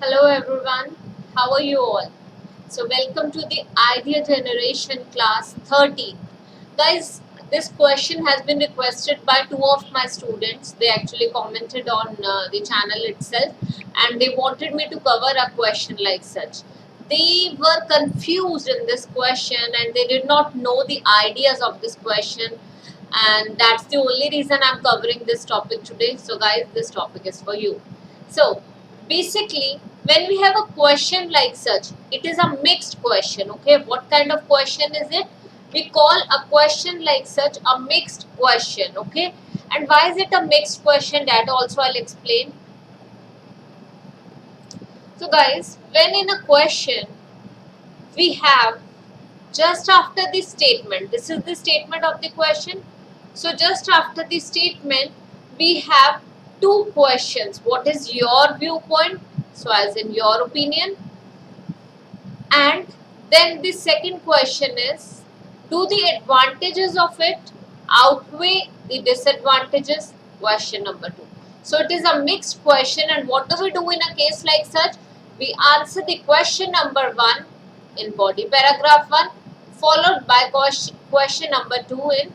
Hello everyone, how are you all? So welcome to the Idea Generation class 13. Guys, this question has been requested by two of my students. They actually commented on the channel itself and they wanted me to cover a question like such. They were confused in this question and they did not know the ideas of this question, and that's the only reason I'm covering this topic today. So guys, this topic is for you. So basically, when we have a question like such, it is a mixed question. Okay, what kind of question is it? We call a question like such a mixed question. Okay, and why is it a mixed question? That also I'll explain. So guys, when in a question we have just after the statement, this is the statement of the question. So just after the statement, we have two questions. What is your viewpoint? So as in your opinion. And then the second question is, do the advantages of it outweigh the disadvantages? Question number 2. So it is a mixed question, and what do we do in a case like such? We answer the question number 1 in body paragraph 1, followed by question number 2 in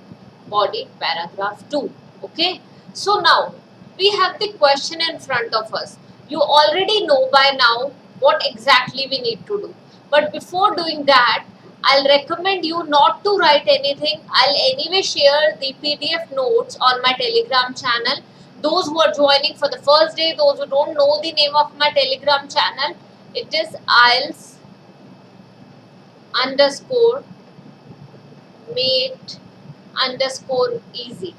body paragraph 2. Okay, so now we have the question in front of us. You already know by now what exactly we need to do, but before doing that, I'll recommend you not to write anything. I'll anyway share the PDF notes on my Telegram channel. Those who are joining for the first day, those who don't know the name of my Telegram channel, it is IELTS underscore mate underscore easy.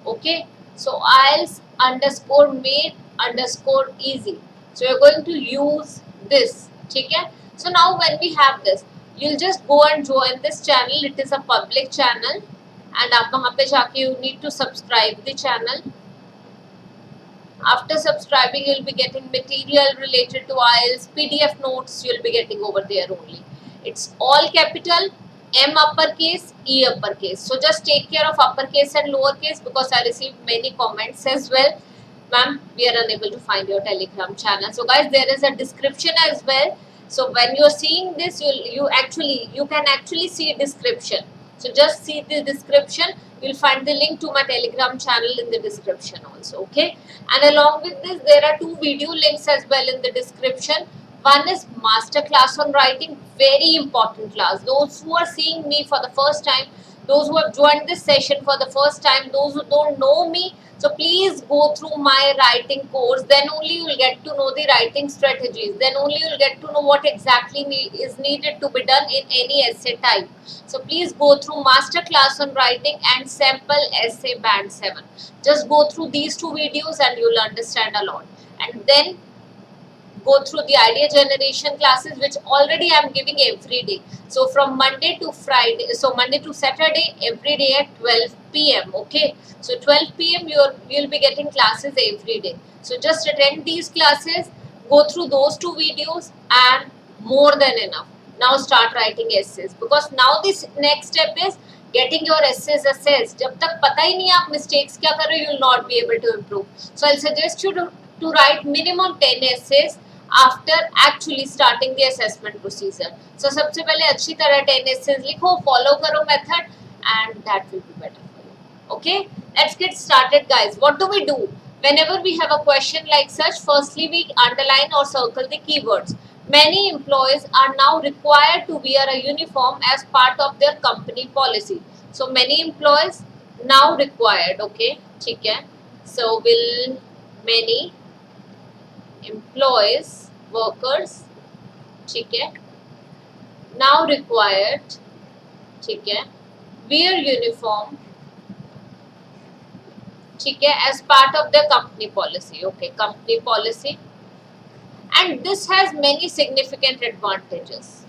Okay, so IELTS underscore mate underscore easy. So you're going to use this. Okay, so now when we have this, you'll just go and join this channel. It is a public channel, and आप वहाँ पे जाके you need to subscribe the channel. After subscribing, you'll be getting material related to IELTS, PDF notes you'll be getting over there only. It's all capital, M uppercase, E uppercase. So just take care of uppercase and lowercase, because I received many comments as well. Ma'am, we are unable to find your Telegram channel. So guys, there is a description as well. So when you're seeing this, you can actually see a description. So just see the description. You'll find the link to my Telegram channel in the description also. Okay, and along with this, there are two video links as well in the description. One is master class on writing, very important class. Those who are seeing me for the first time, those who have joined this session for the first time, those who don't know me, so please go through my writing course. Then only you will get to know the writing strategies. Then only you will get to know what exactly is needed to be done in any essay type. So please go through master class on writing and sample essay band 7. Just go through these two videos and you will understand a lot. And then go through the idea generation classes, which already I am giving every day. So from Monday to Friday, so Monday to Saturday, every day at 12 p.m. Okay, so 12 p.m. you'll be getting classes every day. So just attend these classes, go through those two videos, and more than enough. Now start writing essays, because now this next step is getting your essays assessed. जब तक पता ही नहीं आप mistakes क्या कर रहे हो, you will not be able to improve. So I'll suggest you to write minimum 10 essays after actually starting the assessment procedure. So सबसे पहले अच्छी तरह 10 essays लिखो, follow करो method, and that will be better for you. Okay, let's get started guys. What do we do? Whenever we have a question like such, firstly we underline or circle the keywords. Many employees are now required to wear a uniform as part of their company policy. So many employees now required. Okay, ठीक है. So will many employees, workers, ठीक है, now required, ठीक है, wear uniform, ठीक है, as part of the company policy. Okay, company policy, and this has many significant advantages.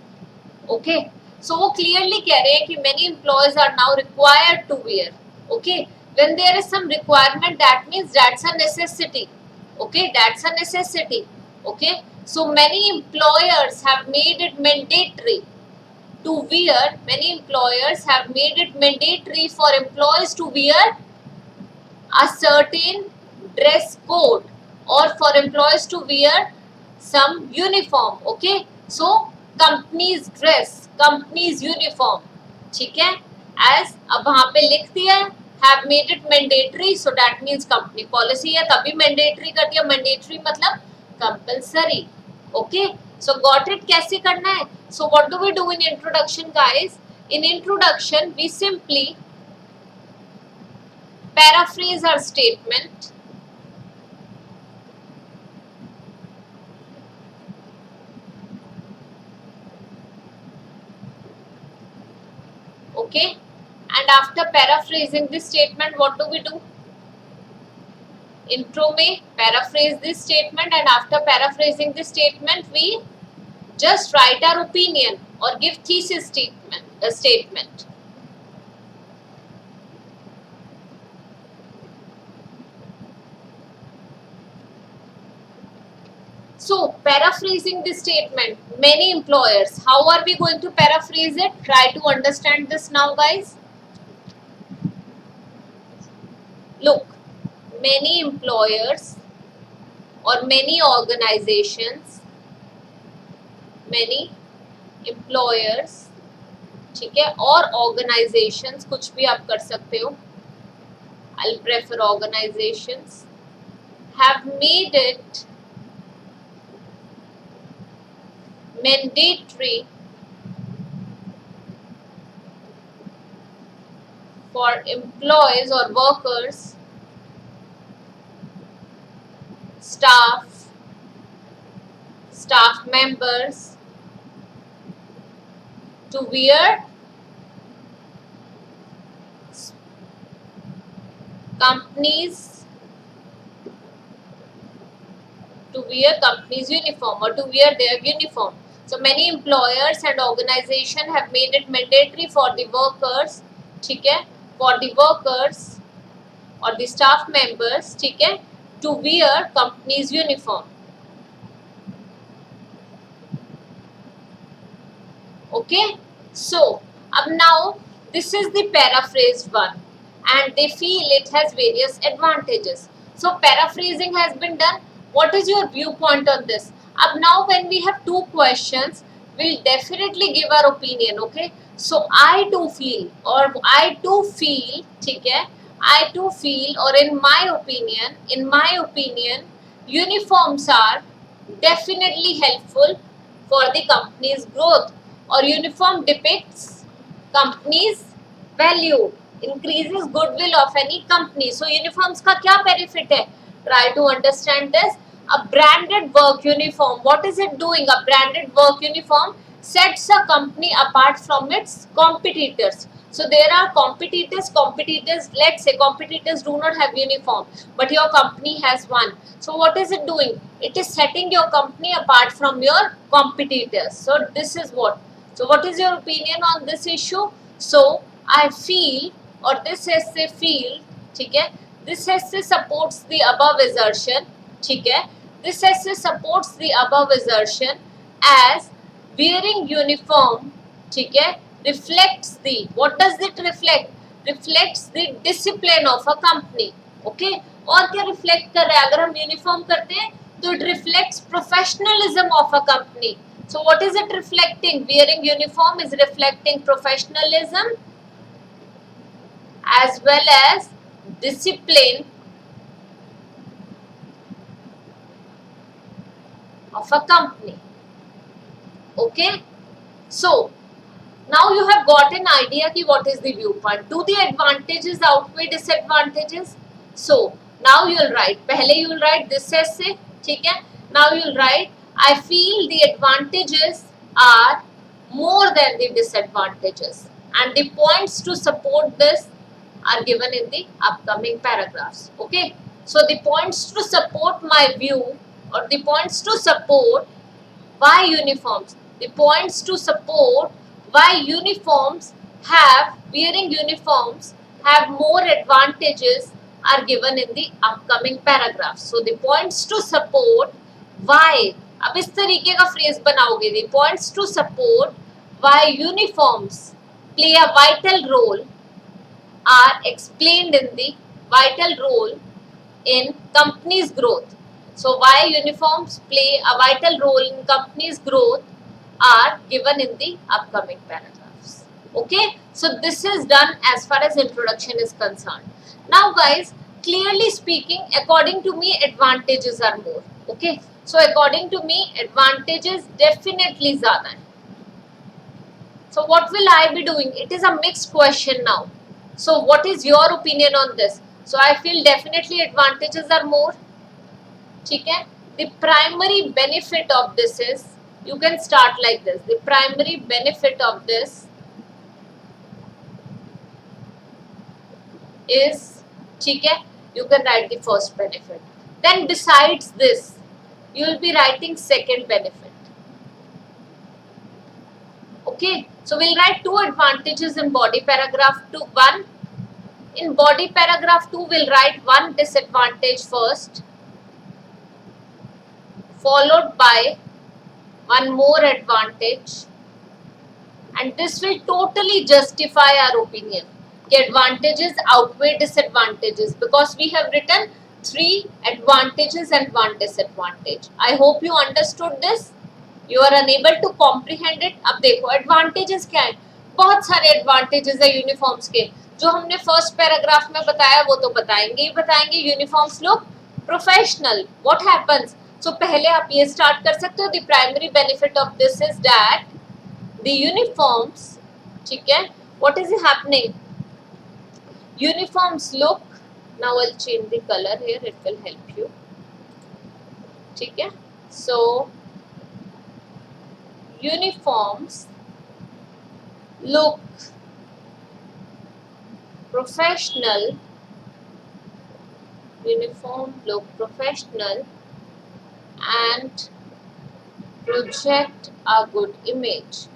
Okay, so वो clearly कह रहे हैं कि many employees are now required to wear. Okay, when there is some requirement, that means that's a necessity. Okay, that's a necessity. Okay, so many employers have made it mandatory to wear. Many employers have made it mandatory for employees to wear a certain dress code, or for employees to wear some uniform. Okay, so company's dress, company's uniform. ठीक है, as अब वहाँ पे लिख दिया have made it mandatory, so that means company policy है, तभी mandatory कर दिया. mandatory मतलब compulsory. Okay, so got it कैसे करना है? So what do we do in introduction, guys? In introduction we simply paraphrase our statement. Okay, and after paraphrasing this statement, what do we do? Intro में paraphrase this statement, and after paraphrasing this statement we just write our opinion or give thesis statement. So paraphrasing this statement, many employers, how are we going to paraphrase it? Try to understand this now, guys. Look, many employers or many organizations, many employers, ठीक है, और organizations, कुछ भी आप कर सकते हो, I'll prefer organizations, have made it mandatory for employees or workers, staff members to wear companies uniform or to wear their uniform. So many employers and organizations have made it mandatory for the workers, ठीक है, for the workers or the staff members, ठीक है, to wear company's uniform. Okay, so now this is the paraphrased one, and they feel it has various advantages. So paraphrasing has been done. What is your viewpoint on this? Now when we have two questions, we'll definitely give our opinion. Okay, so I too feel, ठीक है, I too feel, or in my opinion, uniforms are definitely helpful for the company's growth, or uniform depicts company's value, increases goodwill of any company. So uniforms का क्या benefit है? Try to understand this. A branded work uniform, what is it doing? A branded work uniform sets a company apart from its competitors. So there are competitors, let's say competitors do not have uniform, but your company has one. So what is it doing? It is setting your company apart from your competitors. So this is what. So what is your opinion on this issue? So I feel, or this essay feel, ठीक है, this essay supports the above assertion, ठीक है, this essay supports the above assertion as wearing uniform, ठीक है, reflects the, what does it reflect? Reflects the discipline of a company. Okay, और क्या reflect कर रहा है? अगर हम uniform करते हैं तो it reflects professionalism of a company. So what is it reflecting? Wearing uniform is reflecting professionalism as well as discipline of a company. Okay, so now you have got an idea ki what is the viewpoint. Do the advantages outweigh disadvantages? So now you will write, पहले you will write this essay, ठीक है. Now you will write, I feel the advantages are more than the disadvantages, and the points to support this are given in the upcoming paragraphs. Okay, so the points to support my view, or the points to support why uniforms, the points to support why uniforms have, wearing uniforms have more advantages are given in the upcoming paragraphs. So the points to support why, अब इस तरीके का phrase बनाओगे, the points to support why uniforms play a vital role are explained in the vital role in company's growth. So why uniforms play a vital role in company's growth are given in the upcoming paragraphs. Okay, so this is done as far as introduction is concerned. Now guys, clearly speaking, according to me, advantages are more. Okay, so according to me, advantages definitely zyada hai. So what will I be doing? It is a mixed question now. So what is your opinion on this? So I feel definitely advantages are more. ठीक है? The primary benefit of this is, you can start like this. The primary benefit of this is, ठीक है? You can write the first benefit. Then besides this, you will be writing second benefit. Okay, so we'll write two advantages in body paragraph 2. One, in body paragraph 2, we'll write one disadvantage first, followed by one more advantage, and this will totally justify our opinion. The advantages outweigh disadvantages because we have written 3 advantages and 1 disadvantage. I hope you understood this. You are unable to comprehend it. अब देखो advantages क्या है, बहुत सारे advantages है uniforms के, जो हमने first paragraph में बताया वो तो बताएंगे ही बताएंगे. Uniforms look professional. What happens? So पहले आप ये start कर सकते हो. The primary benefit of this is that the uniforms, ठीक है, what is happening? Uniforms look, now I'll change the color here, it will help you. ठीक है, so uniforms look professional, uniform look professional and project a good image.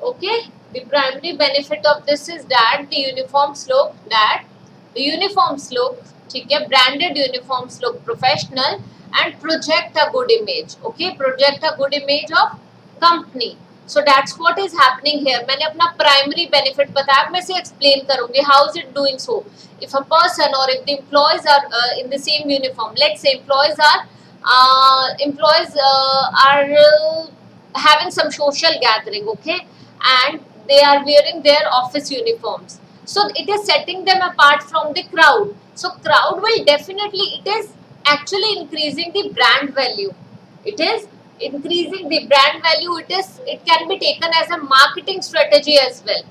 Okay, the primary benefit of this is that the uniforms look, ठीक है, branded uniforms look professional and project a good image. Okay, project a good image of company. So that's what is happening here. मैंने अपना primary benefit बताया, अब मैं इसे explain करूँगी. How is it doing so? If a person or if the employees are in the same uniform, let's say employees are having some social gathering, okay, and they are wearing their office uniforms. So it is setting them apart from the crowd. So crowd will definitely, it is actually increasing the brand value. It is increasing the brand value. It can be taken as a marketing strategy as well.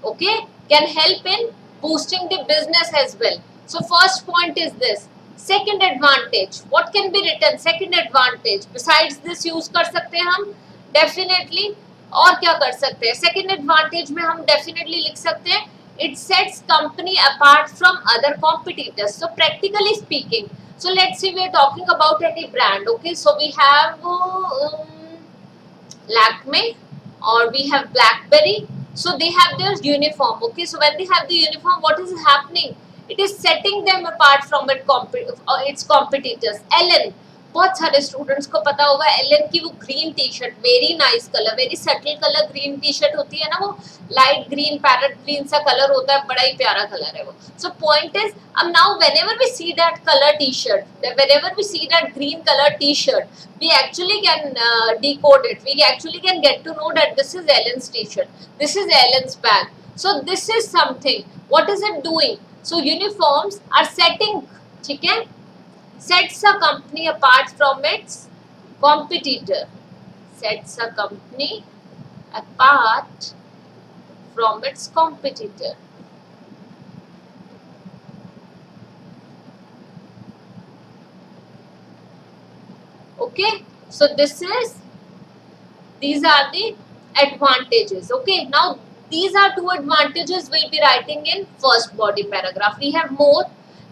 Okay, can help in boosting the business as well. So first point is this. Second advantage, what can be written? Second advantage, besides this use कर सकते हैं हम definitely. और क्या कर सकते हैं? Second advantage में हम डेफिनेटली लिख सकते हैं it sets company apart from other competitors. So practically speaking, so let's say we are talking about any brand. Okay, so we have Lakme or we have BlackBerry. So they have their uniform. Okay, so when they have the uniform, what is happening? It is setting them apart from its competitors. Ellen, बहुत सारे students को पता होगा Allen की वो green T shirt, very nice colour, very subtle colour green T shirt होती है ना, वो लाइट ग्रीन पैरेट ग्रीन सा कलर होता है, बड़ा ही प्यारा कलर है वो. सो पॉइंट इज, अब now whenever we see that colour T shirt, whenever we see that green colour T shirt, we actually can decode it, we actually can get to know that this is Ellen's t-shirt, this is Ellen's bag. So this is something, what is it doing? So uniforms are setting, ठीक है, sets a company apart from its competitor, sets a company apart from its competitor. Okay, so these are the advantages. Okay, now these are 2 advantages we'll be writing in first body paragraph. We have more,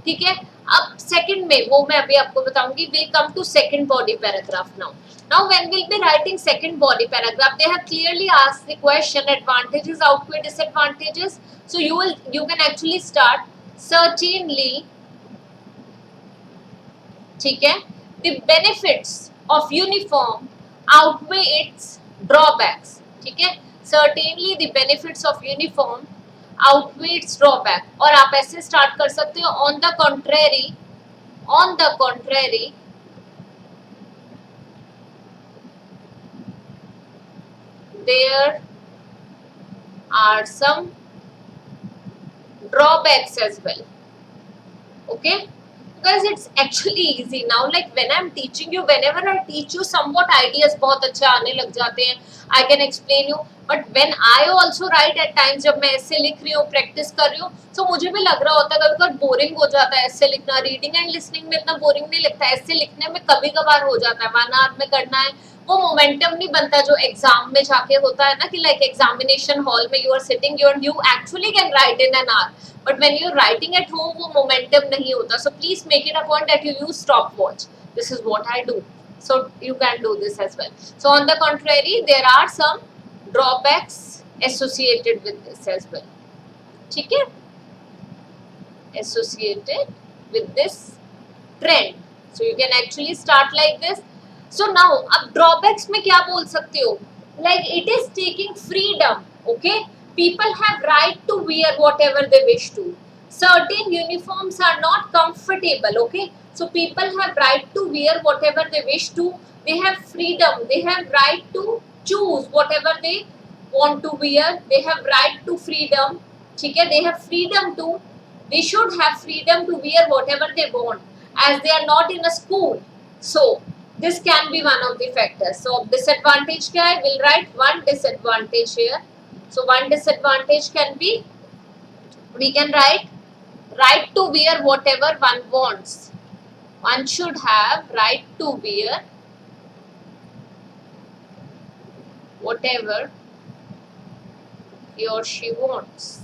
ठीक है. अब second में, वो मैं अभी आपको बताऊंगी. we'll come to second body paragraph now. Now when we'll be writing second body paragraph, they have clearly asked the question advantages outweigh disadvantages. So you can actually start certainly, ठीक है, the benefits of uniform outweigh its drawbacks. ठीक है, certainly the benefits of uniform outweighs drawback, और आप ऐसे start कर सकते हो on the contrary there are some drawbacks as well. Okay, guys, it's actually easy now. Like when I'm teaching you, whenever I teach you, somewhat ideas बहुत अच्छे आने लग जाते हैं. I can explain you. But when I also write at times, जब मैं ऐसे लिख रही हूँ, प्रैक्टिस कर रही हूँ, तो मुझे भी लग रहा होता है कभी-कभार बोरिंग हो जाता है ऐसे लिखना. रीडिंग एंड लिसनिंग में इतना बोरिंग नहीं लगता है, ऐसे लिखने में कभी-कभार हो जाता है. 1 आवर में करना है, वो मोमेंटम नहीं बनता जो एग्जाम में जाके होता है ना, कि लाइक एग्जामिनेशन हॉल में you are sitting, you actually can write in an hour. But when you're writing at home, वो momentum नहीं होता. So please make it a point that you use stopwatch. This is what I do. So you can do this as well. So on the contrary, there are some drawbacks associated with this as well. ठीक है? Associated with this trend. So you can actually start like this. So now, अब drawbacks में क्या बोल सकते हो? Like it is taking freedom. Okay? People have right to wear whatever they wish to. Certain uniforms are not comfortable. Okay, so people have right to wear whatever they wish to. They have freedom. They have right to choose whatever they want to wear. They have right to freedom. ठीक है, they have freedom to. They should have freedom to wear whatever they want, as they are not in a school. So this can be one of the factors. So disadvantage क्या है? We'll write one disadvantage here. So one disadvantage can be, we can write right to wear whatever one wants. One should have right to wear whatever he or she wants.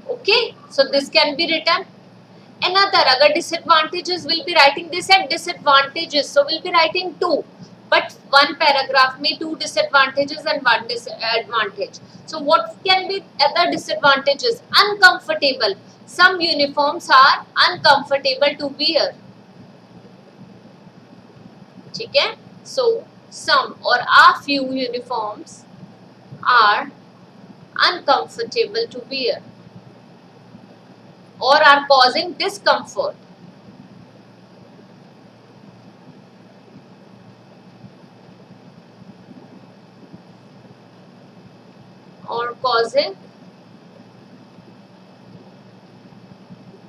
Okay, so this can be written. Another, अगर disadvantages, will be writing this at disadvantages, so we'll be writing 2. But one paragraph में 2 disadvantages and 1 disadvantage. So what can be other disadvantages? Uncomfortable. Some uniforms are uncomfortable to wear. ठीक है? So some or a few uniforms are uncomfortable to wear or are causing discomfort. Or causing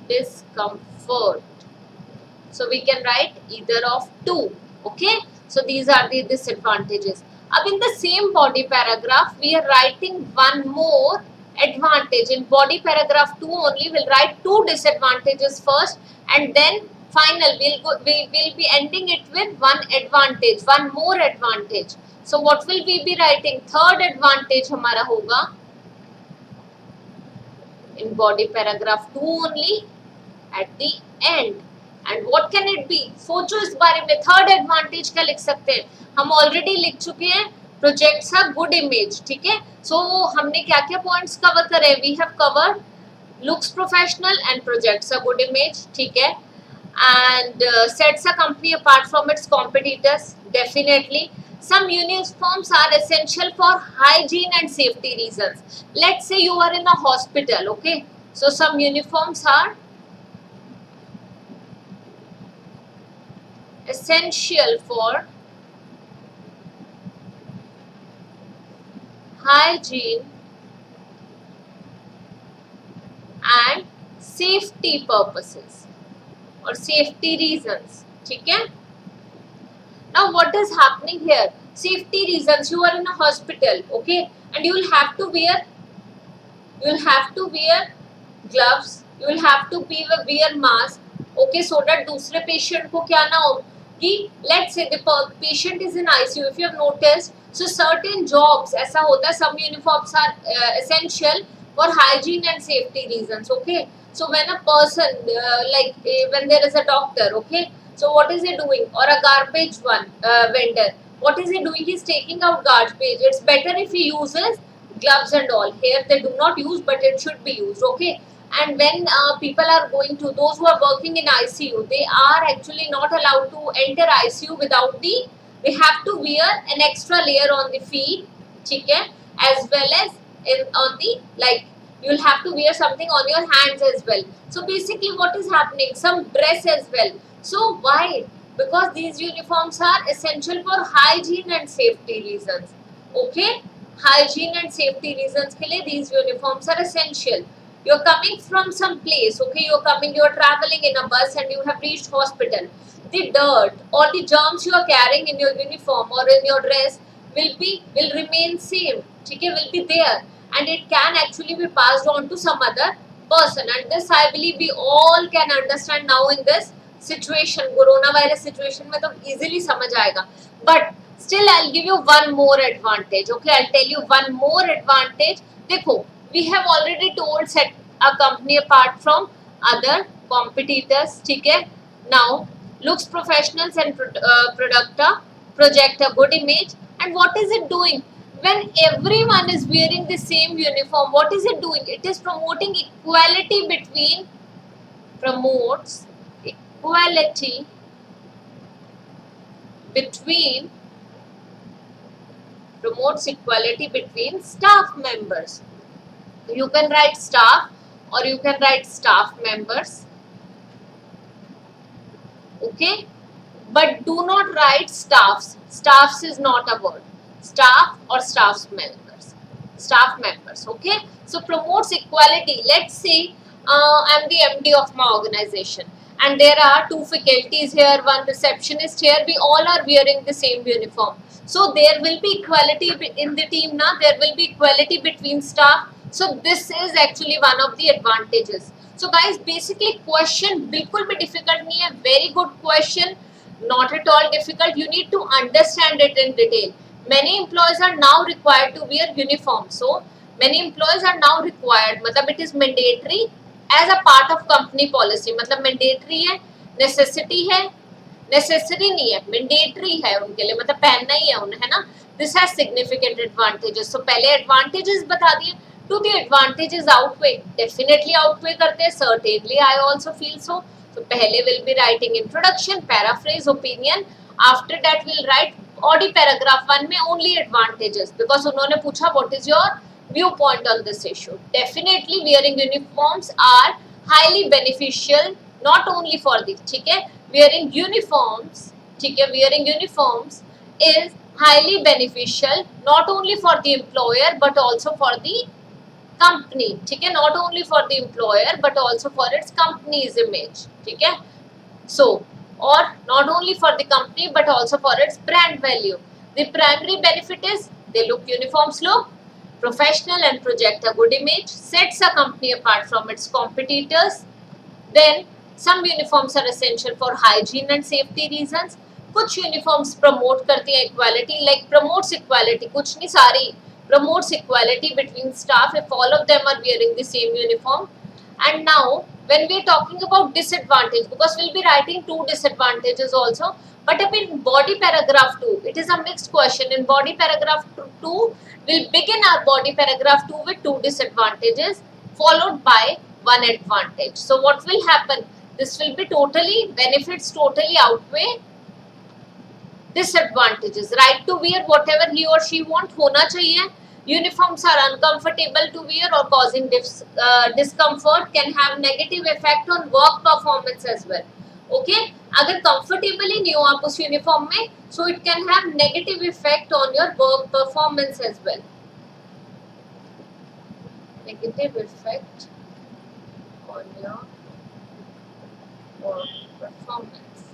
discomfort. So we can write either of 2. Okay, so these are the disadvantages. अब in the same body paragraph we are writing one more advantage. In body paragraph 2 only we'll write 2 disadvantages first, and then final we will be ending it with one advantage, one more advantage. So what will we be writing? Third advantage हमारा होगा in body paragraph 2 only at the end. And what can it be? सोचो इस बारे में. Third advantage क्या लिख सकते हैं? हम ऑलरेडी लिख चुके हैं प्रोजेक्ट्स अ गुड इमेज. ठीक है, सो हमने क्या क्या पॉइंट्स कवर करे? We have covered looks professional and projects a good image. ठीक है, and sets a company apart from its competitors. Definitely. Some uniforms are essential for hygiene and safety reasons. Let's say you are in a hospital. Okay, so some uniforms are essential for hygiene and safety purposes or safety reasons. ठीक है? Now what is happening here? Safety reasons. You are in a hospital, okay, and you will have to wear gloves. You will have to wear mask, okay, so that दूसरे patient को क्या ना हो कि let's say the patient is in ICU. If you have noticed, so certain jobs ऐसा होता है, some uniforms are essential for hygiene and safety reasons. Okay, so when a person when there is a doctor, okay, so what is he doing? Or a garbage vendor, what is he doing? He's taking out garbage. It's better if he uses gloves and all. Here they do not use, but it should be used. Okay, and when people are going to, those who are working in ICU, they are actually not allowed to enter ICU without they have to wear an extra layer on the feet, ठीक है, as well as in on the, like, you'll have to wear something on your hands as well. So basically what is happening, some dress as well. So why? Because these uniforms are essential for hygiene and safety reasons. Okay, hygiene and safety reasons के लिए these uniforms are essential. You're coming from some place, okay, you're traveling in a bus and you have reached hospital. The dirt or the germs you are carrying in your uniform or in your dress will remain same, okay, will be there, and it can actually be passed on to some other person. And this I believe we all can understand now in this situation, coronavirus situation में तो easily समझ आएगा. But still I'll give you one more advantage, okay, I'll tell you one more advantage. देखो, we have already told set a company apart from other competitors, ठीक है. Now looks professionals and project a good image. And what is it doing? When everyone is wearing the same uniform, what is it doing? It is promoting equality between, promotes equality between, promotes equality between staff members. You can write staff or you can write staff members, okay, but do not write staffs. Staffs is not a word. Staff or staff members, okay. So promotes equality. Let's say I'm the MD of my organization and there are two faculties here, one receptionist here, we all are wearing the same uniform. So there will be equality in the team now, there will be equality between staff. So this is actually one of the advantages. So guys, basically question बिल्कुल भी difficult नहीं है, very good question, not at all difficult. You need to understand it in detail. Many employees are now required to wear uniform. So many employees are now required, मतलब it is mandatory as a part of company policy. मतलब mandatory है, necessity है, necessary नहीं है, mandatory है उनके लिए, मतलब पहनना ही है उन्हें, है ना. This has significant advantages. So पहले advantages बता दिए. Do the advantages outweigh? Definitely outweigh करते हैं. Certainly, I also feel so. So पहले will be writing introduction, paraphrase, opinion. After that we'll write body paragraph 1 में only advantages, because उन्होंने पूछा what is your viewpoint on this issue. Definitely wearing uniforms are highly beneficial, not only for the, ठीक है, wearing uniforms, ठीक है, wearing uniforms is highly beneficial not only for the employer but also for the company, ठीक है, not only for the employer but also for its company's image, ठीक है. So, or not only for the company but also for its brand value. The primary benefit is they look, uniforms look professional and project a good image, sets a company apart from its competitors. Then some uniforms are essential for hygiene and safety reasons. कुछ uniforms promote करती हैं equality, like promotes equality, कुछ नहीं, सारी promotes equality between staff if all of them are wearing the same uniform. And now when we are talking about disadvantage, because we'll be writing two disadvantages also, but if in body paragraph 2, it is a mixed question. In body paragraph 2, we'll begin our body paragraph 2 with two disadvantages followed by one advantage. So what will happen? This will be totally, benefits totally outweigh disadvantages. Right to wear whatever he or she want, होना चाहिए. Uniforms are uncomfortable to wear or causing discomfort, can have negative effect on work performance as well. Okay, अगर comfortable ही नहीं हो आप उस uniform में, so it can have negative effect on your work performance as well. Negative effect on your work performance.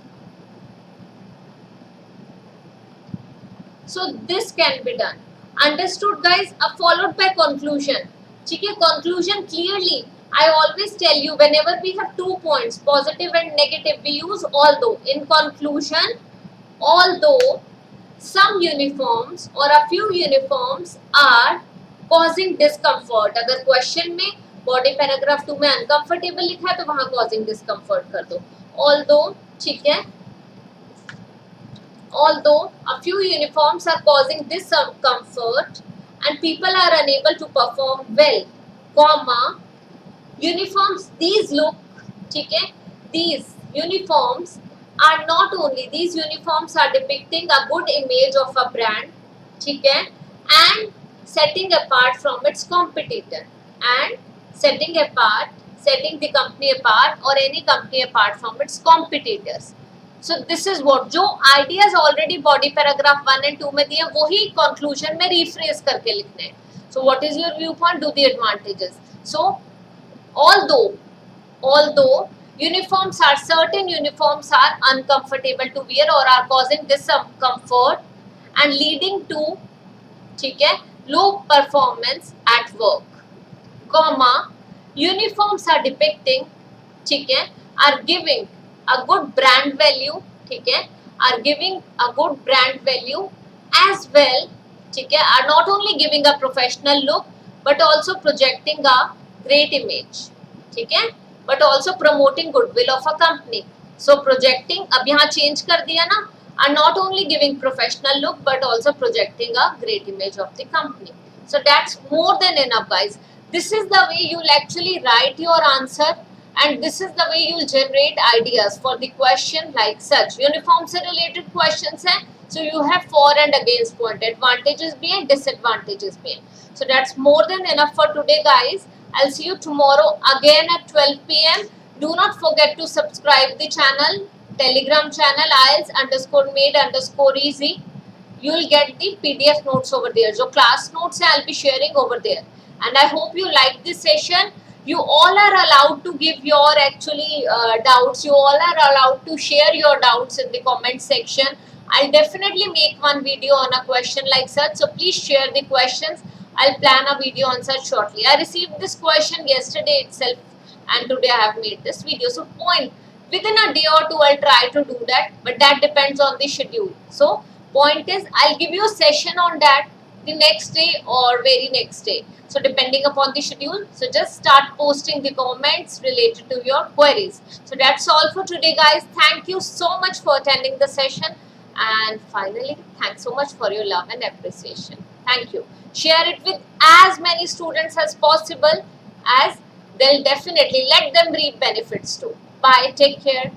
So this can be done. Understood guys? Followed by conclusion. ठीक है, conclusion clearly. I always tell you whenever we have 2 points, positive and negative, we use although. In conclusion, although some uniforms or a few uniforms are causing discomfort. अगर question में body paragraph 2 में uncomfortable लिखा है तो वहाँ causing discomfort कर दो. Although, ठीक है, although a few uniforms are causing discomfort and people are unable to perform well, comma, uniforms, these look, ठीक है, these uniforms are not only, these uniforms are depicting a good image of a brand, ठीक है, and setting apart from its competitor, and setting the company apart or any company apart from its competitors. So this is what जो ideas already body paragraph 1 and 2 में दिए वही conclusion में rephrase करके लिखने हैं. So what is your viewpoint? Do the advantages. So although certain uniforms are uncomfortable to wear or are causing discomfort and leading to, ठीक है, low performance at work, comma, uniforms are depicting, ठीक है, are giving a good brand value, ठीक है, are giving a good brand value as well, ठीक है, are not only giving a professional look but also projecting a great image, ठीक है, but also promoting goodwill of a company. So projecting, अब यहाँ change कर दिया ना, are not only giving professional look but also projecting a great image of the company. So that's more than enough, guys. This is the way you'll actually write your answer, and this is the way you'll generate ideas for the question like such. Uniform से related questions हैं, so you have for and against point, advantages भी हैं, disadvantages भी हैं. So that's more than enough for today, guys. I'll see you tomorrow again at 12 p.m. Do not forget to subscribe the channel, Telegram channel IELTS_made_easy. You'll get the PDF notes over there. So class notes I'll be sharing over there. And I hope you like this session. You all are allowed to give your doubts. You all are allowed to share your doubts in the comment section. I'll definitely make one video on a question like such. So please share the questions. I'll plan a video on such shortly. I received this question yesterday itself, and today I have made this video. So within a day or two I'll try to do that, but that depends on the schedule. So point is, I'll give you a session on that the next day or very next day. So depending upon the schedule, so just start posting the comments related to your queries. So that's all for today, guys. Thank you so much for attending the session. And finally, thanks so much for your love and appreciation. Thank you. Share it with as many students as possible, as they'll definitely let them reap benefits too. Bye. Take care.